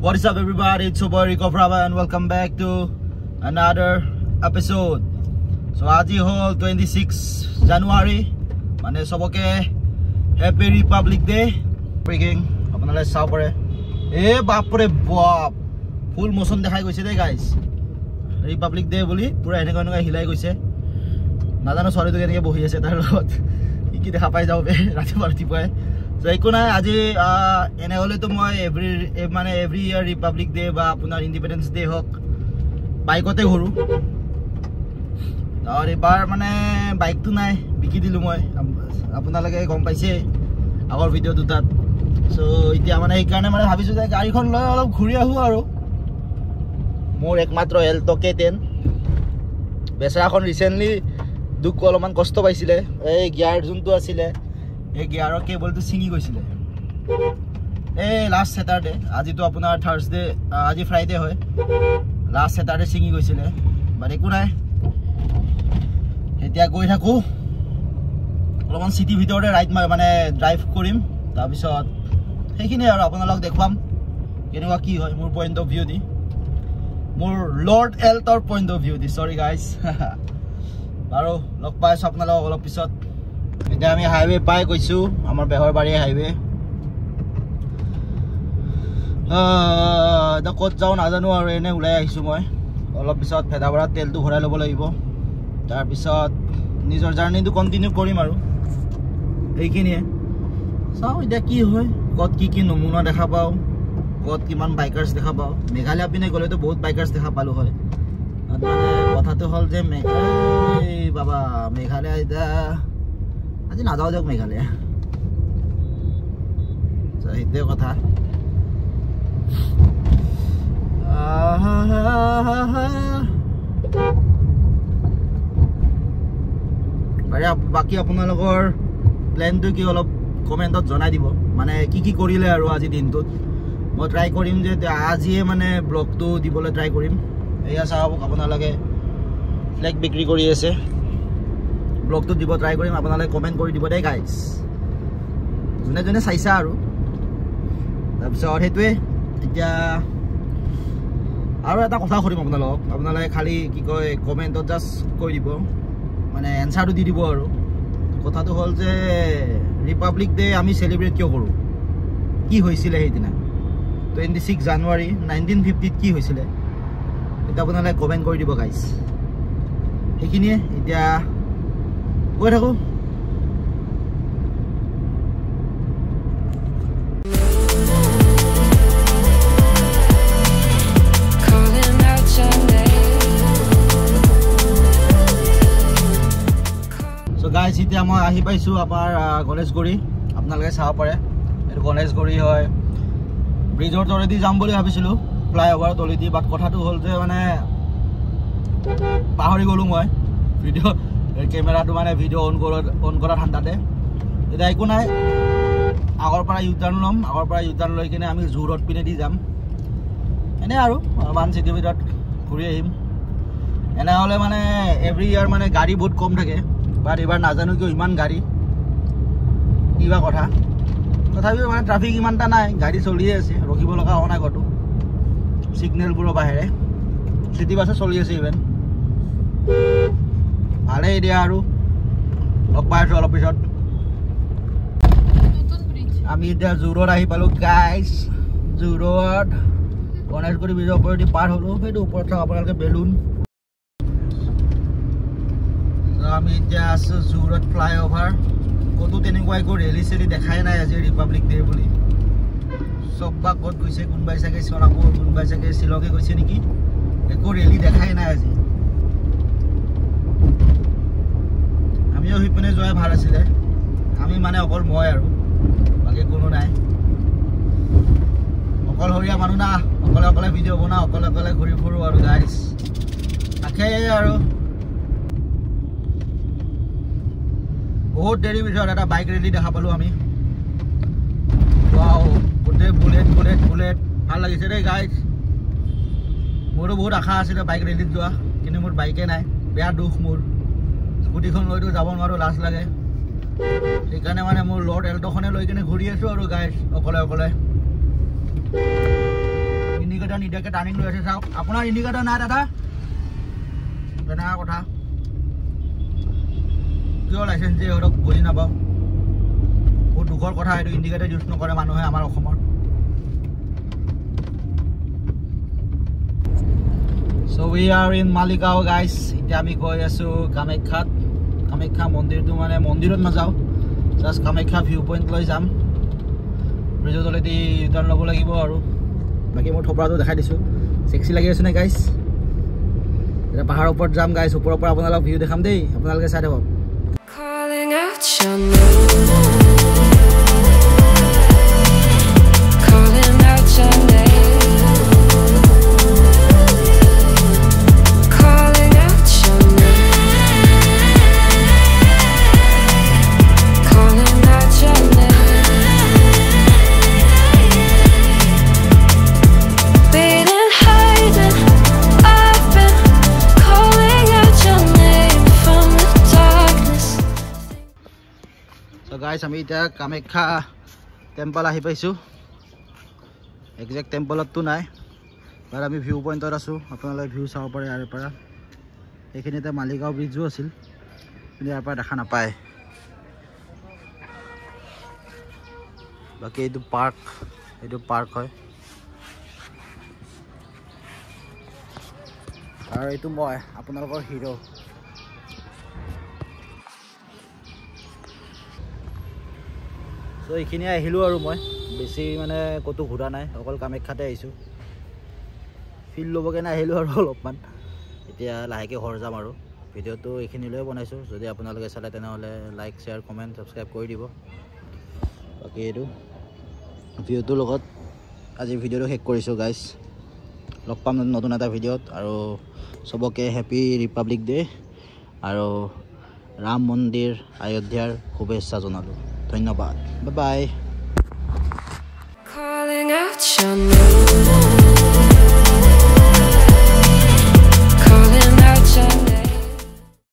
What is up, everybody? It's your boy Rico Brava, and welcome back to another episode. So, আজি হল 26 January. মানে সবকে Happy Republic Day. Breaking. আপোনালৈ চাও পৰে। এ বাপৰে বাপ। ফুল মোশন দেখাই গৈছে দে গাইস। Republic Day বুলি পুৰা এনেকৈ হিলাই গৈছে। নাজানো সৰিটো কেনেকৈ বহি আছে তাৰ লগত। কি দেখা পাই যাও বে ৰাতিপুৱাই। So একো নাই আজি এনে হলে তো মই এভৰি ইয়াৰ ৰিপাব্লিক ডে বা আপোনাৰ ইন্ডিপেন্ডেন্স ডে হক বাইকতে ঘুৰু আৰু এবাৰ মানে বাইকটো নাই বিকি দিলো মই আপোনালোকে গম পাইছে আগৰ ভিডিও দুটাত সো এতিয়া মানে এই কাৰণে মানে ভাবিছো যে গাড়ীখন লৈ অলপ ঘুৰি আহো আৰু মোৰ একমাত্ৰ এল্টো K10 বেচাৰাখন ৰিসেন্টলি দুখ অলপমান কষ্ট পাইছিলে এই গিয়াৰ যোনটো আছিলে এই গিয়াৰৰ কেবলটো ছিঙি গৈছিলে এই লাষ্ট স্যাটাৰডে আজি তো আপোনাৰ থাৰ্সডে আজি ফ্ৰাইডে হয় লাষ্ট স্যাটাৰডে ছিঙি গৈছিলে বাট একো নাই এতিয়া গৈ থাকো অলপমান সিটি ভিতৰতে ৰাইড মানে ড্ৰাইভ কৰিম তাৰ পিছত সেইখিনি আৰু আপোনালোক দেখুৱাম কেনেকুৱা কি হয় মোৰ পইণ্ট অফ ভিউ দি মোৰ লৰ্ড এল্টৰ পইণ্ট অফ ভিউ দি সৰি গাইজ আৰু লগ পাইছো আপোনালোক অলপ পিছত এতিয়া আমি হাইৱে পাই গৈছো আমাৰ বেহৰবাৰী হাইৱে দা ক'ত যাও নাজানো আৰু এনে উলাই আহিছো মই অলপ পিছত ফেদাবৰা তেলটো ভৰাই ল'ব লাগিব তাৰ পিছত নিজৰ জাৰ্নিটো কন্টিনিউ কৰিম আৰু এইখিনিয়ে চাও এতিয়া কি হয় ক'ত কি নমুনা দেখা পাও ক'ত কিমান বাইকাৰ্স দেখা পাও মেঘালয় পিনে গ'লে তো বহুত বাইকাৰ্স দেখা পালো হয় মানে কথাটো হল যে বাবা মেঘালয় এটা আজি নাযাও দিয়ক মেঘালয় সেইটোৱে কথা বাকি আপোনালোকৰ প্লেনটো কি অলপ কমেন্টত জনাই দিব মানে কি কৰিলে আৰু আজি দিনটোত মই ট্ৰাই কৰিম যে আজিয়ে মানে ব্লগটো দিবলৈ ট্ৰাই কৰিম এয়া চাওক আপোনালোকে ফ্লেগ বিক্ৰী কৰি আছে ব্লগটো দিব ট্ৰাই কৰিম আপোনালোকে কমেন্ট কৰি দিব দেই গাইজ যোনে যোনে চাইছা আৰু তাৰপিছত সেইটোৱে এতিয়া আৰু এটা কথা কৰিম আপোনালোকে খালি কি কয় কমেন্টত জাষ্ট কৈ দিব মানে এনসাৰটো দি দিব আৰু কথাটো হল যে ৰিপাব্লিক ডে আমি সেলিব্ৰেট কিয় কৰো কি হৈছিলে সেইদিনা 26 জানুৱাৰী 1950 কি হৈছিলে এটা আপোনালোকে কমেন্ট কৰি দিব গাইজ সেইখিনিয়ে এতিয়া গৈ থাকো গাইজ এতিয়া মই আহি পাইছো আমাৰ গণেশগুৰি আপোনালোকে চাব পাৰে এইটো গণেশগুৰি হয় ব্ৰিজৰ তলেদি যাম বুলি ভাবিছিলো ফ্লাইঅভাৰ তলেদি বাট কথাটো হ'ল যে মানে পাহৰি গলো মই ভিডিও কেমেৰাটো মানে ভিডিও অন কৰা ঠাণ্ডাতে এতিয়া একো নাই আগৰ পৰা ইউটাৰ্ণ ল'ম আগৰ পৰা ইউটাৰ্ণ লৈ কিনে আমি জু ৰোড পিনে দি যাম এনে আৰু মান চিটি ভিতৰত ঘূৰি আহিম এনে হ'লে মানে এভৰি ইয়াৰ মানে গাড়ী বহুত কম থাকে বাট এবাৰ নাজানো কিয় ইমান গাড়ী কিবা কথা তথাপিও মানে ট্ৰাফিক ইমানটা নাই গাড়ী চলিয়ে আছে ৰখিব লগা হোৱা নাই ক'তো ছিগনেলবোৰৰ বাহিৰে চিটি বাছে চলি আছে ইভেন ভালেই দিয়া আৰু লগ পাই আছো অলপ পিছত আমি এতিয়া জু ৰোড আহি পালো গাইজ জু ৰোড গণেশগুৰি ব্ৰিজৰ ওপৰেদি পাৰ হলো সেইটো ওপৰত চাওক আপোনালোকে বেলুন আমি এতিয়া আছো জু ৰোড ফ্লাইঅভাৰ ক'তো তেনেকুৱা একো ৰেলি চেলি দেখাই নাই আজি ৰিপাব্লিক ডে বুলি চব বা ক'ত গৈছে কোনোবাই চাগে সোণাপুৰ কোনোবাই চাগে শ্বিলঙে গৈছে নেকি একো ৰেলি দেখাই নাই আজি আমিও সিপিনে যোৱাই ভাল আছিলে আমি মানে অকল মই আৰু বাকী কোনো নাই অকলশৰীয়া মানুহ না অকলে ভিডিঅ' বনাওঁ অকলে ঘূৰি ফুৰো আৰু গাইজ তাকে আৰু বহুত দেৰি পিছত এটা বাইক ৰেলি দেখা পালো আমি ওৱাও গোটেই বুলেট ভাল লাগিছে দেই গাইজ মোৰো বহুত আশা আছিলে বাইক ৰেলিত যোৱা কিন্তু মোৰ বাইকে নাই বেয়া দুখ মোৰ স্কুটিখন লৈতো যাব নোৱাৰো লাজ লাগে সেইকাৰণে মানে মোৰ লৰ্ড এল্টখনে লৈ কিনে ঘূৰি আছো আৰু গাইজ অকলে ইণ্ডিকেটাৰ নিদিয়াকৈ টাৰ্ণিং লৈ আছে চাওক আপোনাৰ ইণ্ডিকেটাৰ নাই দাদা তেনেকুৱা কথা কিয় লাইচেঞ্চ দিয়ে সিহঁতক বুজি নাপাওঁ বহুত দুখৰ কথা এইটো ইণ্ডিকেটাৰ ইউজ নকৰে মানুহে আমাৰ অসমত So we are in Maligao guys এতিয়া আমি গৈ আছো কামাখ্যাত কামাখ্যা মন্দিৰটো মানে মন্দিৰত নাযাওঁ জাষ্ট কামাখ্যা ভিউ পইণ্ট লৈ যাম ব্ৰিজত অলৰেডি ইউটাৰ্ণ ল'ব লাগিব আৰু বাকী মই থপৰাটো দেখাই দিছোঁ চেক্সি লাগি আছে নে গাইছ এতিয়া পাহাৰৰ ওপৰত যাম গাইছ ওপৰৰ পৰা আপোনালোকক ভিউ দেখাম দেই আপোনালোকে চাই থাকক গাইছ আমি এতিয়া কামাখ্যা টেম্পল আহি পাইছোঁ একজেক্ট টেম্পলততো নাই বাট আমি ভিউ পইণ্টত আছোঁ আপোনালোকে ভিউ চাব পাৰে ইয়াৰ পৰা এইখিনিতে মালিগাঁও ব্ৰিজো আছিল কিন্তু ইয়াৰ পৰা দেখা নাপায় বাকী এইটো পাৰ্ক হয় আৰু এইটো মই আপোনালোকৰ হিৰো চ' এইখিনি আহিলোঁ আৰু মই বেছি মানে ক'তো ঘূৰা নাই অকল কামাখ্যাতে আহিছোঁ ফিল ল'বকৈ আহিলোঁ আৰু অলপমান এতিয়া লাহেকৈ ঘৰ যাম আৰু ভিডিঅ'টো এইখিনিলৈ বনাইছোঁ যদি আপোনালোকে চালে তেনেহ'লে লাইক শ্বেয়াৰ কমেণ্ট ছাবস্ক্ৰাইব কৰি দিব বাকী এইটো ভিডিঅ'টোৰ লগত আজি ভিডিঅ'টো শেষ কৰিছোঁ গাইছ লগ পাম নতুন এটা ভিডিঅ'ত আৰু চবকে হেপী ৰিপাব্লিক ডে আৰু ৰাম মন্দিৰ অযোধ্যাৰ শুভেচ্ছা জনালোঁ ধন্যবাদ বাই বাই